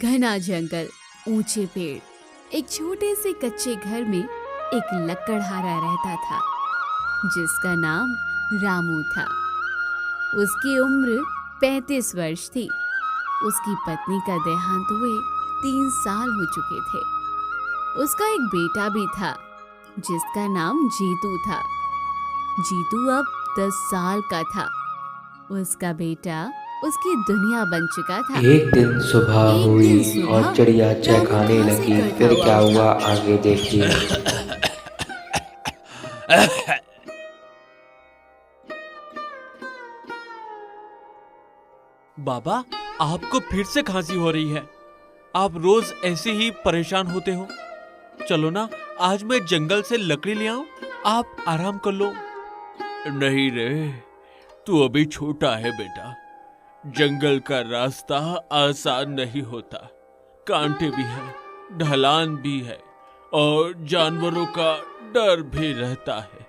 घना जंगल, ऊंचे पेड़, एक छोटे से कच्चे घर में एक लकड़हारा रहता था जिसका नाम रामू था। उसकी उम्र 35 वर्ष थी। उसकी पत्नी का देहांत हुए 3 साल हो चुके थे। उसका एक बेटा भी था जिसका नाम जीतू था। जीतू अब 10 साल का था। उसका बेटा उसकी दुनिया बन चुका था। एक दिन सुबह हुई और चिड़िया रामू चहकाने घास लगी। इकट्ठा फिर क्या कर हुआ था। आगे देखिए। बाबा, आपको फिर से खांसी हो रही है। आप रोज ऐसे ही परेशान होते हो। चलो ना, आज मैं जंगल से लकड़ी ले आऊं, आप आराम कर लो। नहीं रे, तू अभी छोटा है बेटा। जंगल का रास्ता आसान नहीं होता। कांटे भी है, ढलान भी है और जानवरों का डर भी रहता है।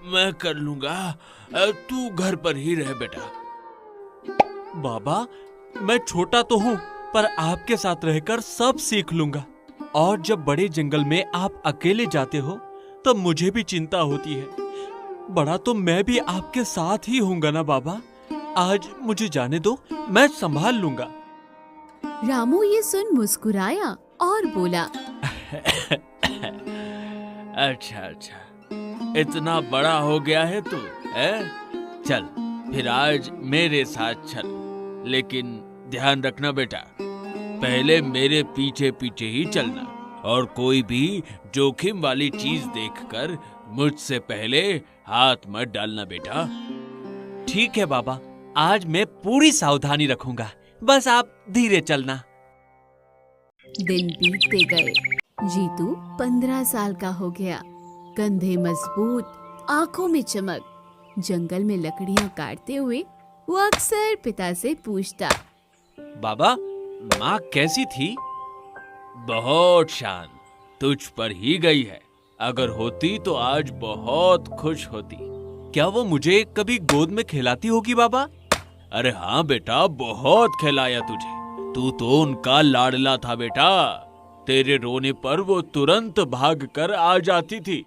मैं कर लूंगा, तू घर पर ही रह बेटा। बाबा, मैं छोटा तो हूँ पर आपके साथ रहकर सब सीख लूंगा। और जब बड़े जंगल में आप अकेले जाते हो तब मुझे भी चिंता होती है। बड़ा तो मैं भी आपके साथ ही होऊंगा ना बाबा। आज मुझे जाने दो, मैं संभाल लूंगा। रामू ये सुन मुस्कुराया और बोला, अच्छा, इतना बड़ा हो गया है तू, है? चल, फिर आज मेरे साथ चल। लेकिन ध्यान रखना बेटा, पहले मेरे पीछे पीछे ही चलना और कोई भी जोखिम वाली चीज देखकर मुझसे पहले हाथ मत डालना बेटा। ठीक है बाबा, आज मैं पूरी सावधानी रखूंगा। बस आप धीरे चलना। दिन बीतते गए। जीतू 15 साल का हो गया। कंधे मजबूत, आंखों में चमक। जंगल में लकड़ियां काटते हुए वो अक्सर पिता से पूछता, बाबा, माँ कैसी थी? बहुत शांत, तुझ पर ही गई है। अगर होती तो आज बहुत खुश होती। क्या वो मुझे कभी गोद में खिलाती होगी बाबा? अरे हाँ बेटा, बहुत खिलाया तुझे। तू तो उनका लाडला था बेटा। तेरे रोने पर वो तुरंत भाग कर आ जाती थी।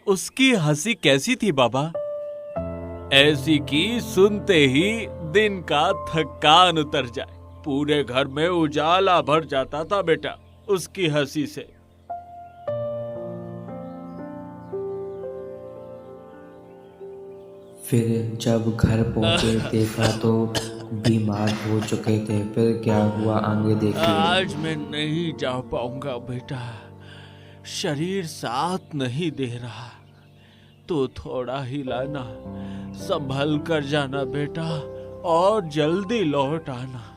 उसकी हंसी कैसी थी बाबा? ऐसी कि सुनते ही दिन का थकान उतर जाए। पूरे घर में उजाला भर जाता था बेटा उसकी हंसी से। फिर जब घर पहुंचे देखा तो बीमार हो चुके थे। फिर क्या हुआ आगे देखिए। आज मैं नहीं जा पाऊंगा बेटा, शरीर साथ नहीं दे रहा। तो थोड़ा ही लाना, संभल कर जाना बेटा और जल्दी लौट आना।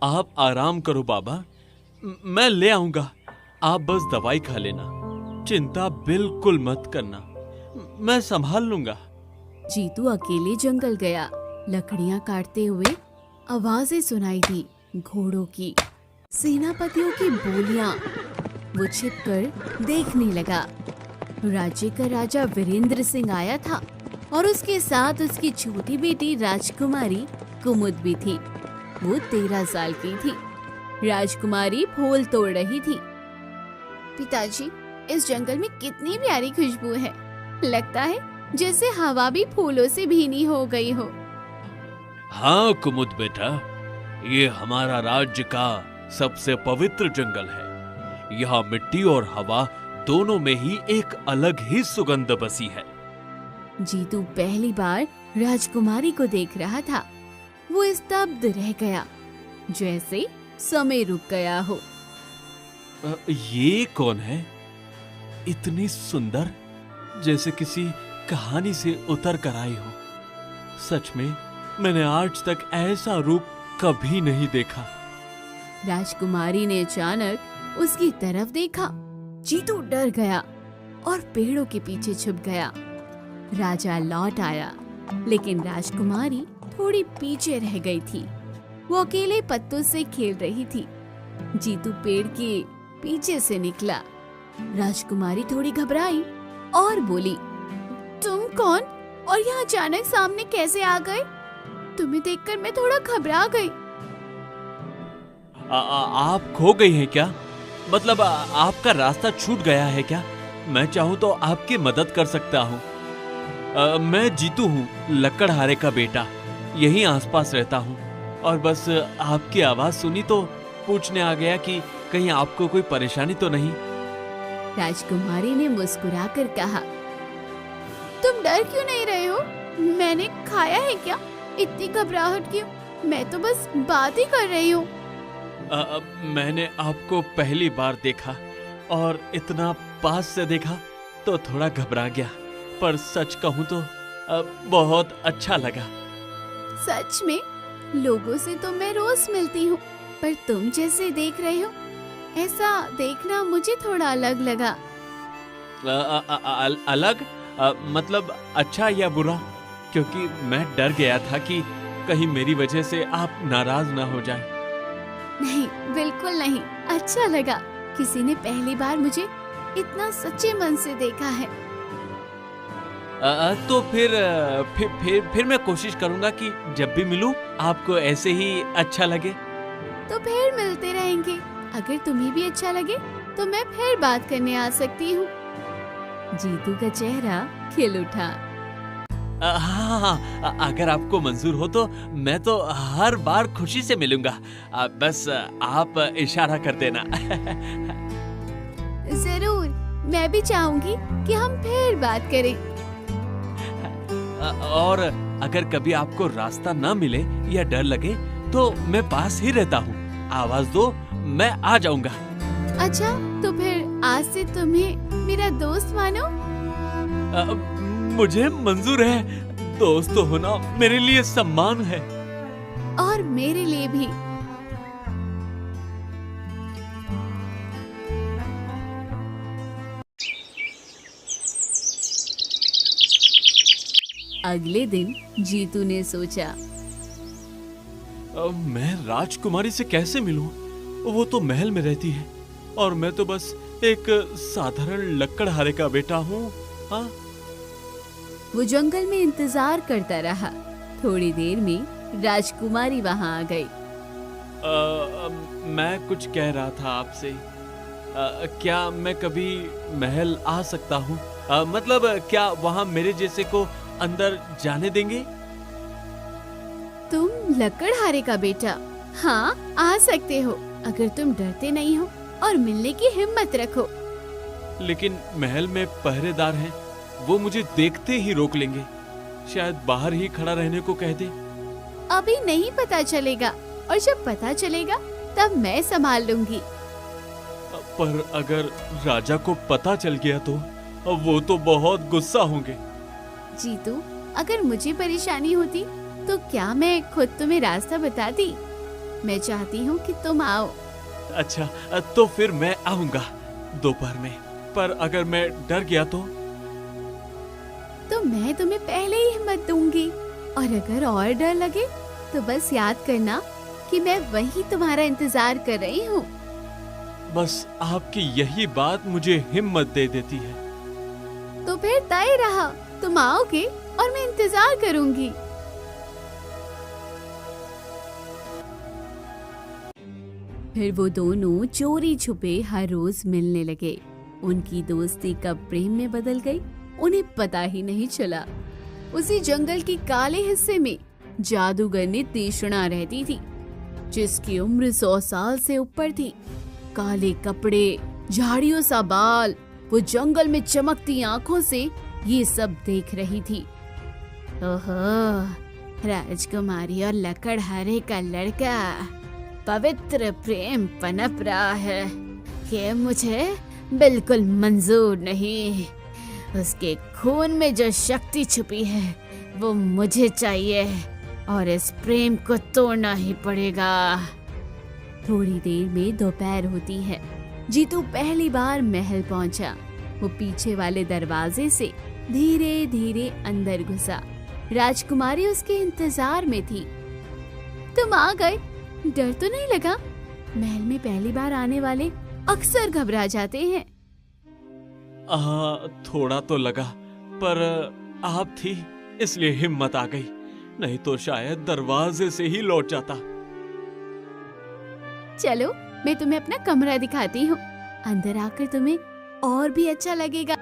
आप आराम करो बाबा, मैं ले आऊंगा। आप बस दवाई खा लेना, चिंता बिल्कुल मत करना, मैं संभाल लूंगा। जीतू अकेले जंगल गया। लकड़ियां काटते हुए आवाजें सुनाई दी, घोड़ों की, सेनापतियों की बोलियां। वो छिपकर देखने लगा। राज्य का राजा वीरेंद्र सिंह आया था और उसके साथ उसकी छोटी बेटी राजकुमारी कुमुद भी थी। वो 13 साल की थी। राजकुमारी फूल तोड़ रही थी। पिताजी, इस जंगल में कितनी प्यारी खुशबू है। लगता है जैसे हवा भी फूलों से भीनी हो गई हो। हाँ कुमुद बेटा, ये हमारा राज्य का सबसे पवित्र जंगल है। यहाँ मिट्टी और हवा दोनों में ही एक अलग ही सुगंध बसी है। जीतू पहली बार राजकुमारी को देख रहा था। वो स्तब्ध रह गया, जैसे समय रुक गया हो। ये कौन है? इतनी सुंदर, जैसे किसी कहानी से उतर कर आई हो। सच में मैंने आज तक ऐसा रूप कभी नहीं देखा। राजकुमारी ने अचानक उसकी तरफ देखा। जीतू डर गया और पेड़ों के पीछे छुप गया। राजा लौट आया, लेकिन राजकुमारी थोड़ी पीछे रह गई थी। वो अकेले पत्तों से खेल रही थी। जीतू पेड़ के पीछे से निकला। राजकुमारी थोड़ी घबराई और बोली, तुम कौन और यहाँ अचानक सामने कैसे आ गए? तुम्हें देखकर मैं थोड़ा घबरा गई। आप खो गई हैं क्या? मतलब आपका रास्ता छूट गया है क्या? मैं चाहूँ तो आपकी मदद कर सकता हूँ। मैं जीतू हूँ, लकड़हारे का बेटा। यहीं आसपास रहता हूँ और बस आपकी आवाज सुनी तो पूछने आ गया कि कहीं आपको कोई परेशानी तो नहीं। राजकुमारी ने मुस्कुराकर कहा, तुम डर क्यों नहीं रहे हो? मैंने खाया है क्या? इतनी घबराहट क्यों? मैं तो बस बात ही कर रही हूँ। मैंने आपको पहली बार देखा और इतना पास से देखा तो थोड़ा घबरा गया, पर सच कहूँ तो बहुत अच्छा लगा। सच में? लोगों से तो मैं रोज मिलती हूँ, पर तुम जैसे देख रहे हो ऐसा देखना मुझे थोड़ा अलग लगा। अलग? मतलब अच्छा या बुरा? क्योंकि मैं डर गया था कि कहीं मेरी वजह से आप नाराज ना हो जाए। नहीं, बिल्कुल नहीं, अच्छा लगा। किसी ने पहली बार मुझे इतना सच्चे मन से देखा है। तो फिर मैं कोशिश करूंगा कि जब भी मिलूं आपको ऐसे ही अच्छा लगे। तो फिर मिलते रहेंगे। अगर तुम्हें भी अच्छा लगे तो मैं फिर बात करने आ सकती हूँ। जीतू का चेहरा खिल उठा। हाँ, अगर आपको मंजूर हो तो मैं तो हर बार खुशी से मिलूंगा। बस आप इशारा कर देना। जरूर, मैं भी चाहूंगी कि हम फिर बात करें। और अगर कभी आपको रास्ता ना मिले या डर लगे तो मैं पास ही रहता हूँ। आवाज दो, मैं आ जाऊंगा। अच्छा, तो फिर आज से तुम्हें मेरा दोस्त मानो? मुझे मंजूर है। दोस्त होना मेरे लिए सम्मान है। और मेरे लिए भी। अगले दिन जीतू ने सोचा, मैं राजकुमारी से कैसे मिलूं? वो तो महल में रहती है और मैं तो बस एक साधारण लकड़हारे का बेटा हूँ। हाँ? वो जंगल में इंतजार करता रहा। थोड़ी देर में राजकुमारी वहां आ गई। मैं कुछ कह रहा था आपसे। क्या मैं कभी महल आ सकता हूँ? मतलब क्या वहाँ मेरे जैसे को अंदर जाने देंगे? तुम लकड़हारे का बेटा? हाँ, आ सकते हो अगर तुम डरते नहीं हो और मिलने की हिम्मत रखो। लेकिन महल में पहरेदार हैं, वो मुझे देखते ही रोक लेंगे। शायद बाहर ही खड़ा रहने को कह दे। अभी नहीं पता चलेगा, और जब पता चलेगा तब मैं संभाल लूंगी। पर अगर राजा को पता चल गया तो वो तो बहुत गुस्सा होंगे। जीतू, अगर मुझे परेशानी होती तो क्या मैं खुद तुम्हें रास्ता बताती? मैं चाहती हूँ कि तुम आओ। अच्छा, तो फिर मैं आऊंगा दोपहर में। पर अगर मैं डर गया तो मैं तुम्हें पहले ही हिम्मत दूंगी। और अगर और डर लगे तो बस याद करना कि मैं वही तुम्हारा इंतजार कर रही हूँ। बस आपकी यही बात मुझे हिम्मत दे देती है। तो फिर तय रहा, तुम आओगे और मैं इंतजार करूंगी। फिर वो दोनों चोरी छुपे हर रोज मिलने लगे। उनकी दोस्ती कब प्रेम में बदल गई उन्हें पता ही नहीं चला। उसी जंगल के काले हिस्से में जादूगरनी तीक्ष्णा रहती थी, जिसकी उम्र 100 साल से ऊपर थी। काले कपड़े, झाड़ियों सा बाल, वो जंगल में चमकती आंखों से ये सब देख रही थी। ओहो, राजकुमारी और लकड़हारे का लड़का, पवित्र प्रेम पनप रहा है। ये मुझे बिल्कुल मंजूर नहीं। उसके खून में जो शक्ति छुपी है वो मुझे चाहिए और इस प्रेम को तोड़ना ही पड़ेगा। थोड़ी देर में दोपहर होती है। जीतू पहली बार महल पहुंचा। वो पीछे वाले दरवाजे से धीरे धीरे अंदर घुसा। राजकुमारी उसके इंतजार में थी। तुम आ गए, डर तो नहीं लगा? महल में पहली बार आने वाले अक्सर घबरा जाते हैं। थोड़ा तो लगा, पर आप थी इसलिए हिम्मत आ गई। नहीं तो शायद दरवाजे से ही लौट जाता। चलो मैं तुम्हें अपना कमरा दिखाती हूँ, अंदर आकर तुम्हें और भी अच्छा लगेगा।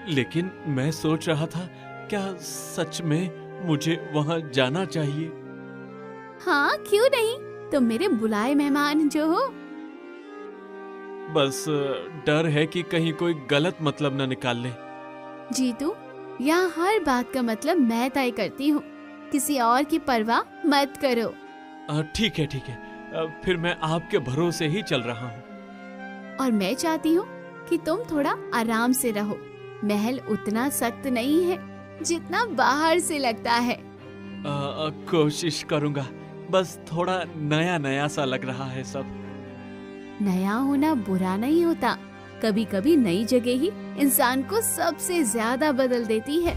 लेकिन मैं सोच रहा था, क्या सच में मुझे वहां जाना चाहिए? हाँ क्यों नहीं, तुम मेरे बुलाए मेहमान जो हो। बस डर है कि कहीं कोई गलत मतलब न निकाल ले। जीतू, यहाँ हर बात का मतलब मैं तय करती हूँ, किसी और की परवाह मत करो। ठीक है ठीक है, फिर मैं आपके भरोसे ही चल रहा हूँ। और मैं चाहती हूँ कि तुम थोड़ा आराम से रहो। महल उतना सख्त नहीं है जितना बाहर से लगता है। कोशिश करूँगा, बस थोड़ा नया नया सा लग रहा है सब। नया होना बुरा नहीं होता, कभी कभी नई जगह ही इंसान को सबसे ज्यादा बदल देती है।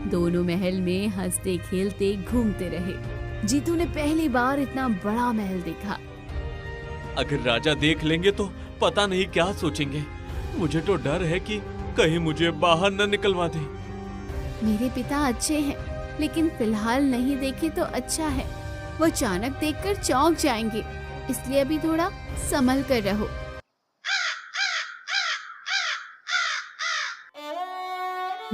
दोनों महल में हंसते खेलते घूमते रहे। जीतू ने पहली बार इतना बड़ा महल देखा। अगर राजा देख लेंगे तो पता नहीं क्या सोचेंगे। मुझे तो डर है कि कहीं मुझे बाहर न निकलवा दे। मेरे पिता अच्छे हैं, लेकिन फिलहाल नहीं देखे तो अच्छा है। वो अचानक देखकर चौंक जाएंगे, इसलिए अभी थोड़ा संभल कर रहो।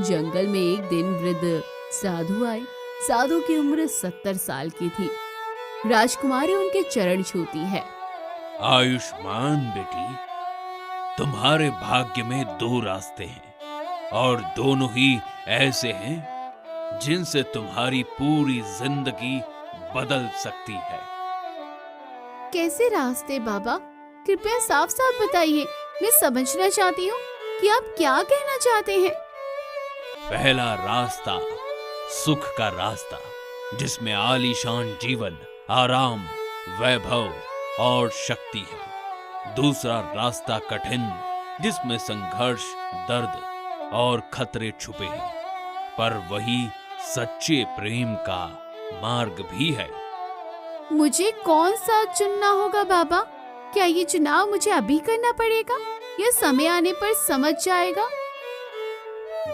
जंगल में एक दिन वृद्ध साधु आए। साधु की उम्र 70 साल की थी। राजकुमारी उनके चरण छूती है। आयुष्मान बेटी, तुम्हारे भाग्य में 2 रास्ते हैं और दोनों ही ऐसे हैं जिनसे तुम्हारी पूरी जिंदगी बदल सकती है। कैसे रास्ते बाबा? कृपया साफ साफ बताइए, मैं समझना चाहती हूँ कि आप क्या कहना चाहते हैं। पहला रास्ता सुख का रास्ता, जिसमें आलीशान जीवन, आराम, वैभव और शक्ति है। दूसरा रास्ता कठिन, जिसमें संघर्ष, दर्द और खतरे छुपे हैं, पर वही सच्चे प्रेम का मार्ग भी है। मुझे कौन सा चुनना होगा बाबा? क्या ये चुनाव मुझे अभी करना पड़ेगा या समय आने पर समझ जाएगा?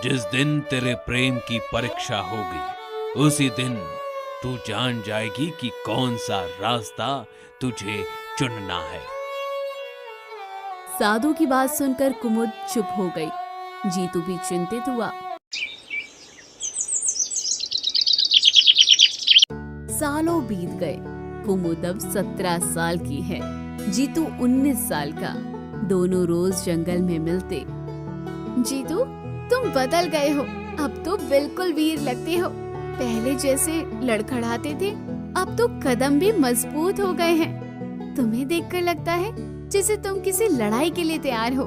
जिस दिन तेरे प्रेम की परीक्षा होगी, उसी दिन तू जान जाएगी कि कौन सा रास्ता तुझे चुनना है। साधु की बात सुनकर कुमुद चुप हो गई। जीतू भी चिंतित हुआ। सालों बीत गए। कुमुद अब 17 साल की है, जीतू 19 साल का। दोनों रोज जंगल में मिलते। जीतू, तुम बदल गए हो, अब तो बिल्कुल वीर लगते हो। पहले जैसे लड़खड़ाते थे, अब तो कदम भी मजबूत हो गए हैं। तुम्हें देखकर लगता है जैसे तुम किसी लड़ाई के लिए तैयार हो।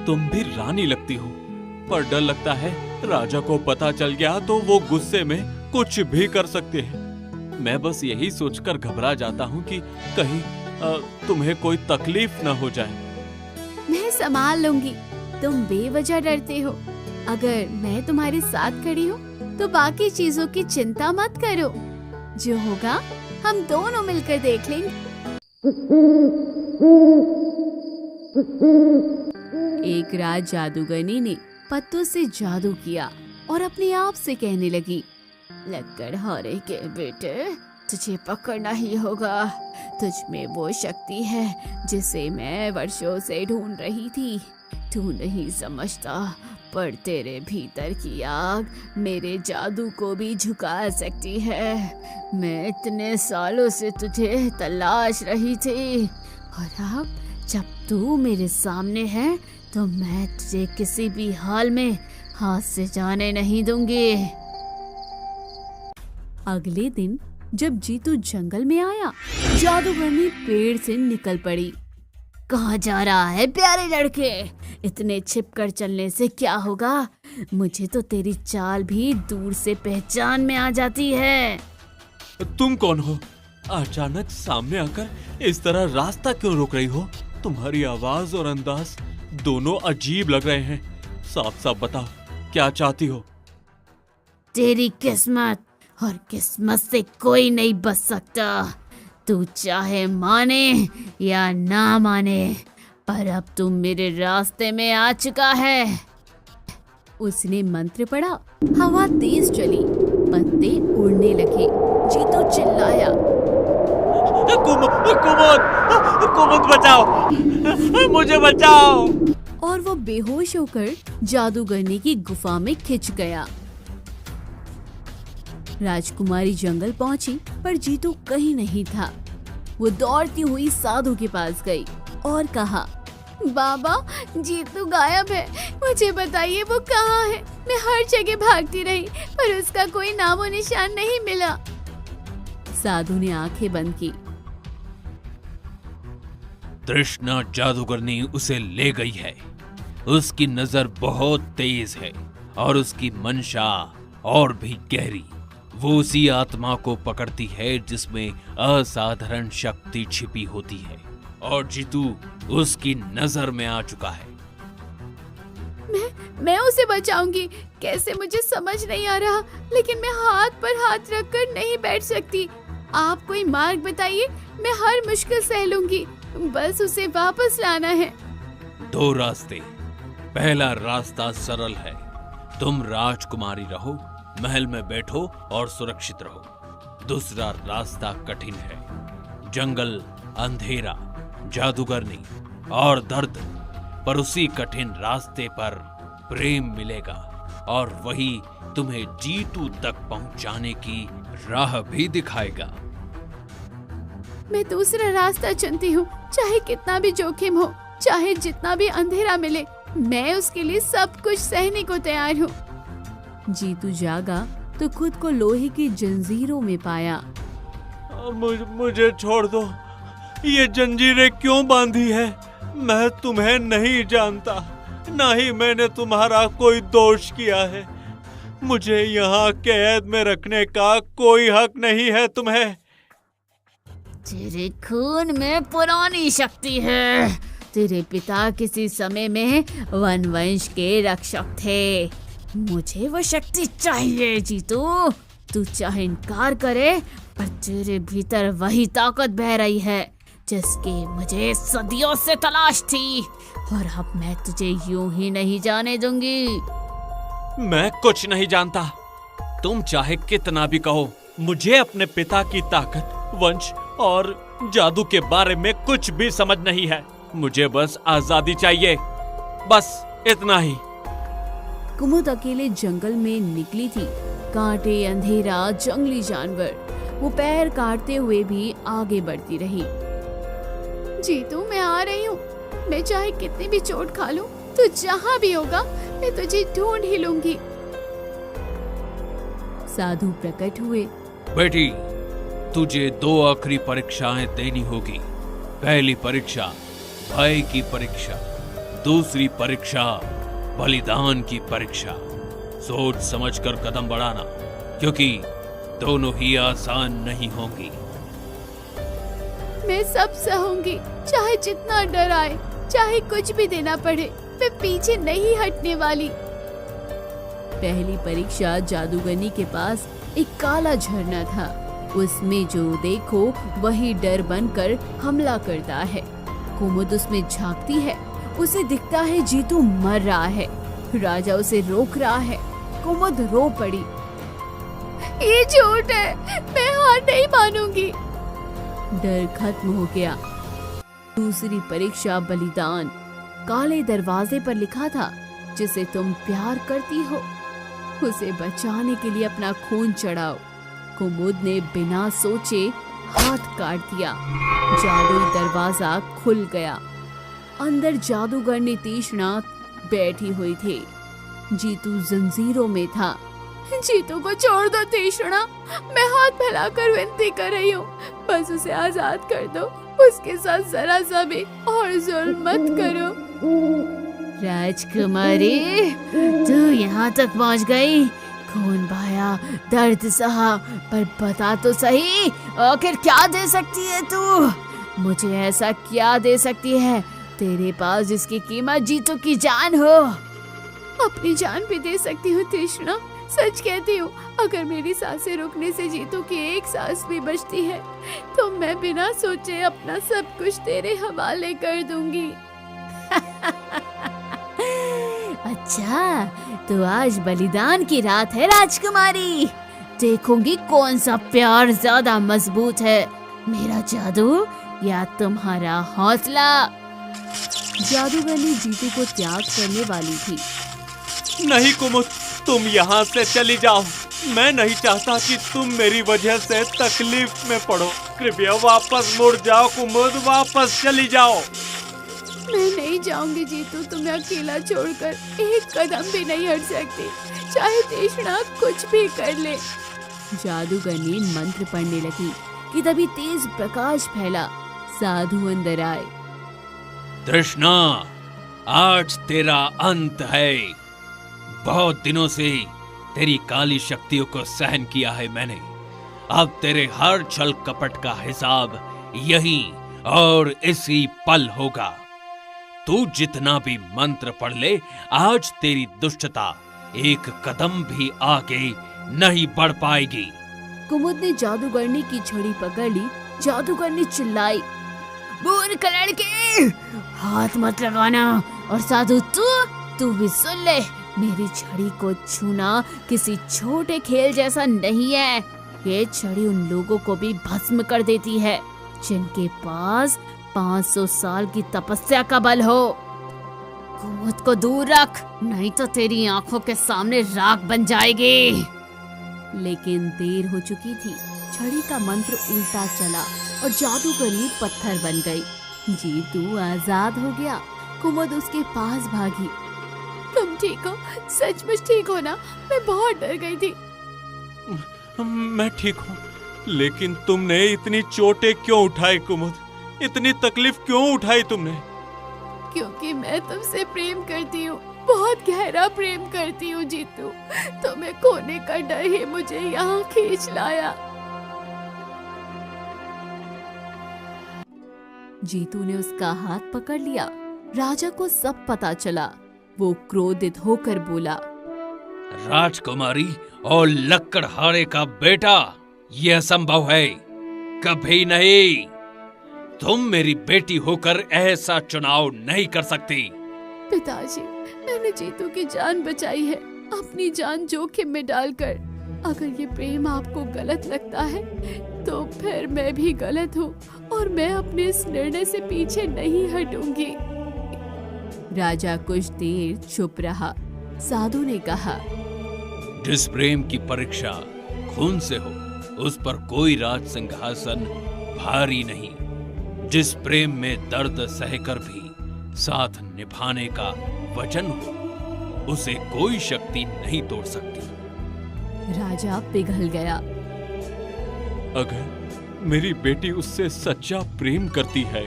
तुम भी रानी लगती हो, पर डर लगता है राजा को पता चल गया तो वो गुस्से में कुछ भी कर सकते हैं। मैं बस यही सोचकर घबरा जाता हूँ कि कहीं तुम्हें कोई तकलीफ न हो जाए। मैं संभाल लूंगी, तुम बेवजह डरते हो। अगर मैं तुम्हारे साथ खड़ी हूँ तो बाकी चीजों की चिंता मत करो। जो होगा हम दोनों मिलकर देख लेंगे। एक रात जादूगरनी ने पत्तों से जादू किया और अपने आप से कहने लगी, लकड़हारे के बेटे, तुझे पकड़ना ही होगा। तुझ में वो शक्ति है जिसे मैं वर्षों से ढूंढ रही थी। तू नहीं समझता, पर तेरे भीतर की आग मेरे जादू को भी झुका सकती है। मैं इतने सालों से तुझे तलाश रही थी, और अब जब तू मेरे सामने है तो मैं तुझे किसी भी हाल में हाथ से जाने नहीं दूंगी। अगले दिन जब जीतू जंगल में आया, जादूगरनी पेड़ से निकल पड़ी। कहाँ जा रहा है प्यारे लड़के? इतने छिपकर चलने से क्या होगा? मुझे तो तेरी चाल भी दूर से पहचान में आ जाती है। तुम कौन हो? अचानक सामने आकर इस तरह रास्ता क्यों रोक रही हो? तुम्हारी आवाज और अंदाज दोनों अजीब लग रहे हैं। साफ साफ बताओ, क्या चाहती हो? तेरी किस्मत, और किस्मत से कोई नहीं बच सकता। तू चाहे माने या ना माने, पर अब तू मेरे रास्ते में आ चुका है। उसने मंत्र पढ़ा, हवा तेज चली, पत्ते उड़ने लगे। जीतू चिल्लाया, कुमुद बचाओ, मुझे बचाओ। और वो बेहोश होकर जादूगरनी की गुफा में खिंच गया। राजकुमारी जंगल पहुंची पर जीतू कहीं नहीं था। वो दौड़ती हुई साधु के पास गई और कहा, बाबा जीतू गायब है, मुझे बताइए वो कहाँ है। मैं हर जगह भागती रही पर उसका कोई नामो निशान नहीं मिला। साधु ने आंखें बंद की। तृष्णा जादूगरनी उसे ले गई है। उसकी नजर बहुत तेज है और उसकी मंशा और भी गहरी। वो उसी आत्मा को पकड़ती है जिसमें असाधारण शक्ति छिपी होती है और जीतू उसकी नजर में आ चुका है। मैं उसे बचाऊंगी कैसे, मुझे समझ नहीं आ रहा, लेकिन मैं हाथ पर हाथ रखकर नहीं बैठ सकती। आप कोई मार्ग बताइए, मैं हर मुश्किल सह लूंगी, बस उसे वापस लाना है। 2 रास्ते। पहला रास्ता सरल है, तुम राजकुमारी रहो, महल में बैठो और सुरक्षित रहो। दूसरा रास्ता कठिन है, जंगल, अंधेरा, जादूगरनी और दर्द। पर उसी कठिन रास्ते पर प्रेम मिलेगा और वही तुम्हें जीतू तक पहुंचाने की राह भी दिखाएगा। मैं दूसरा रास्ता चुनती हूँ, चाहे कितना भी जोखिम हो, चाहे जितना भी अंधेरा मिले, मैं उसके लिए सब कुछ सहने को तैयार हूँ। जीतू जागा तो खुद को लोहे की जंजीरों में पाया। मुझे छोड़ दो, ये जंजीरें क्यों बांधी है? मैं तुम्हें नहीं जानता, ना ही मैंने तुम्हारा कोई दोष किया है। मुझे यहाँ कैद में रखने का कोई हक नहीं है तुम्हें। तेरे खून में पुरानी शक्ति है। तेरे पिता किसी समय में वनवंश के रक्षक थे। मुझे वो शक्ति चाहिए जीतू। तू चाहे इनकार करे, पर तेरे भीतर वही ताकत बह रही है जिसकी मुझे सदियों से तलाश थी, और अब मैं तुझे यूं ही नहीं जाने दूंगी। मैं कुछ नहीं जानता। तुम चाहे कितना भी कहो, मुझे अपने पिता की ताकत, वंश और जादू के बारे में कुछ भी समझ नहीं है। मुझे बस आजादी चाहिए, बस इतना ही। कुमुद अकेले जंगल में निकली थी। कांटे, अंधेरा, जंगली जानवर, वो पैर काटते हुए भी आगे बढ़ती रही। जीतू, मैं आ रही हूँ। मैं चाहे कितनी भी चोट खा लूं, तू जहाँ भी होगा मैं तुझे ढूंढ ही लूंगी। साधु प्रकट हुए। बेटी, तुझे 2 आखिरी परीक्षाएं देनी होगी। पहली परीक्षा भय की परीक्षा, दूसरी परीक्षा बलिदान की परीक्षा। सोच समझकर कदम बढ़ाना, क्योंकि दोनों ही आसान नहीं होंगी। मैं सब सहूंगी, चाहे जितना डर आए, चाहे कुछ भी देना पड़े, मैं पीछे नहीं हटने वाली। पहली परीक्षा जादूगरनी के पास एक काला झरना था। उसमें जो देखो वही डर बनकर हमला करता है। कुमुद उसमें झांकती है, उसे दिखता है जीतू मर रहा है। राजा उसे रोक रहा है। कुमुद रो पड़ी। ये झूठ है, मैं हार नहीं मानूंगी। डर खत्म हो गया। दूसरी परीक्षा बलिदान। काले दरवाजे पर लिखा था, जिसे तुम प्यार करती हो उसे बचाने के लिए अपना खून चढ़ाओ। कुमुद ने बिना सोचे हाथ काट दिया। जादुई दरवाजा खुल गया। अंदर जादूगरनी तीक्ष्णा बैठी हुई थी। जीतू जंजीरों में था। जीतू को छोड़ दो तीक्ष्णा, मैं हाथ फैलाकर विनती कर रही हूँ, बस उसे आजाद कर दो। उसके साथ जरा सा भी और जुल्म मत करो। राजकुमारी, तू यहाँ तक पहुँच गई। खून बहाया, दर्द सहा, पर बता तो सही, आखिर क्या दे सकती है तू? मुझे ऐसा क्या दे सकती है तेरे पास जिसकी कीमत जीतू की जान हो? अपनी जान भी दे सकती हूँ तृष्णा, सच कहती हूँ। अगर मेरी सांसें रुकने से जीतू की एक सांस भी बचती है तो मैं बिना सोचे अपना सब कुछ तेरे हवाले कर दूंगी। अच्छा, तो आज बलिदान की रात है राजकुमारी। देखूंगी कौन सा प्यार ज्यादा मजबूत है, मेरा जादू या तुम्हारा हौसला। जादूगर ने जीतू को त्याग करने वाली थी। नहीं कुमुद, तुम यहाँ से चली जाओ। मैं नहीं चाहता कि तुम मेरी वजह से तकलीफ में पड़ो। कृपया वापस मुड़ जाओ कुमुद, वापस चली जाओ। मैं नहीं जाऊंगी जीतू, तुम्हें अकेला छोड़कर एक कदम भी नहीं हट सकती, चाहे तृष्णा कुछ भी कर ले। जादूगर ने मंत्र पढ़ने लगी कि तभी तेज प्रकाश फैला। साधु अंदर आए। तृष्णा, आज तेरा अंत है। बहुत दिनों से तेरी काली शक्तियों को सहन किया है मैंने। अब तेरे हर छल कपट का हिसाब यही और इसी पल होगा। तू जितना भी मंत्र पढ़ ले, आज तेरी दुष्टता एक कदम भी आगे नहीं बढ़ पाएगी। कुमुद ने जादूगरनी की छड़ी पकड़ ली। जादूगर ने चिल्लाई, मूर्ख लड़के, हाथ मत लगाना। और साधु तू भी सुन ले, मेरी छड़ी को छूना किसी छोटे खेल जैसा नहीं है। ये छड़ी उन लोगों को भी भस्म कर देती है जिनके पास 500 साल की तपस्या का बल हो। कुमुद को दूर रख, नहीं तो तेरी आंखों के सामने राख बन जाएगी। लेकिन देर हो चुकी थी। छड़ी का मंत्र उल्टा चला और जादूगरी पत्थर बन गई। जीतू आजाद हो गया। कुमुद उसके पास भागी। तुम ठीक हो? सचमुच ठीक हो ना? मैं बहुत डर गई थी। मैं ठीक हूँ, लेकिन तुमने इतनी चोटें क्यों उठाई कुमुद? इतनी तकलीफ क्यों उठाई तुमने? क्योंकि मैं तुमसे प्रेम करती हूँ, बहुत गहरा प्रेम करती हूँ जीतू। तुम्हें खोने का डर ही मुझे यहाँ खींच लाया। जीतू ने उसका हाथ पकड़ लिया। राजा को सब पता चला। वो क्रोधित होकर बोला, राजकुमारी और लकड़हारे का बेटा, यह असंभव है, कभी नहीं। तुम मेरी बेटी होकर ऐसा चुनाव नहीं कर सकती। पिताजी, मैंने जीतू की जान बचाई है, अपनी जान जोखिम में डालकर। अगर ये प्रेम आपको गलत लगता है तो फिर मैं भी गलत हूँ और मैं अपने इस निर्णय से पीछे नहीं हटूंगी। राजा कुछ देर चुप रहा। साधु ने कहा, जिस प्रेम की परीक्षा खून से हो, उस पर कोई राज सिंहासन भारी नहीं। जिस प्रेम में दर्द सहकर भी साथ निभाने का वचन हो, उसे कोई शक्ति नहीं तोड़ सकती। राजा पिघल गया। अगर मेरी बेटी उससे सच्चा प्रेम करती है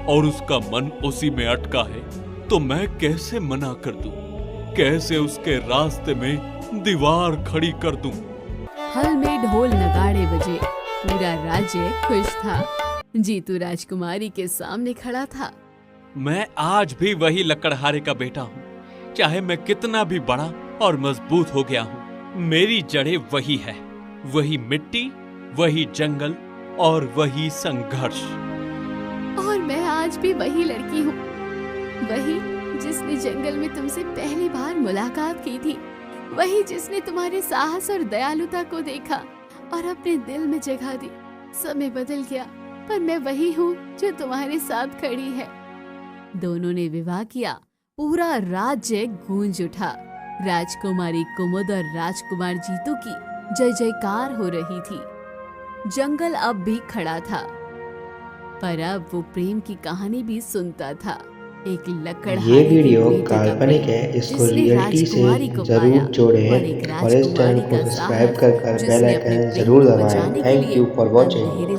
और उसका मन उसी में अटका है, तो मैं कैसे मना कर दूं? कैसे उसके रास्ते में दीवार खड़ी कर दूं? हल में ढोल नगाड़े बजे। पूरा राज्य खुश था। जीतू राजकुमारी के सामने खड़ा था। मैं आज भी वही लकड़हारे का बेटा हूँ, चाहे मैं कितना भी बड़ा और मजबूत हो गया हूँ। मेरी जड़ें वही है, वही मिट्टी, वही जंगल और वही संघर्ष। और मैं आज भी वही लड़की हूँ, वही जिसने जंगल में तुमसे पहली बार मुलाकात की थी, वही जिसने तुम्हारे साहस और दयालुता को देखा और अपने दिल में जगह दी। समय बदल गया, पर मैं वही हूँ जो तुम्हारे साथ खड़ी है। दोनों ने विवाह किया। पूरा राज्य गूंज उठा। राजकुमारी कुमुद और राजकुमार जीतू की जय जयकार हो रही थी। जंगल अब भी खड़ा था, पर अब वो प्रेम की कहानी भी सुनता था। एक लकड़हारे ये वीडियो के बेटे का काल्पनिक है, प्रेम, इसको जिसने रियलिटी से राजकुमारी को जरूर पाया, जोड़ें और एक और इस चैनल राजकुमारी को का सब्सक्राइब साहस, कर बेल जिसने अपने आइकन प्रेम जरूर को दबाएं। बचाने के थैंक लिए यू फॉर वॉचिंग। अंधेरे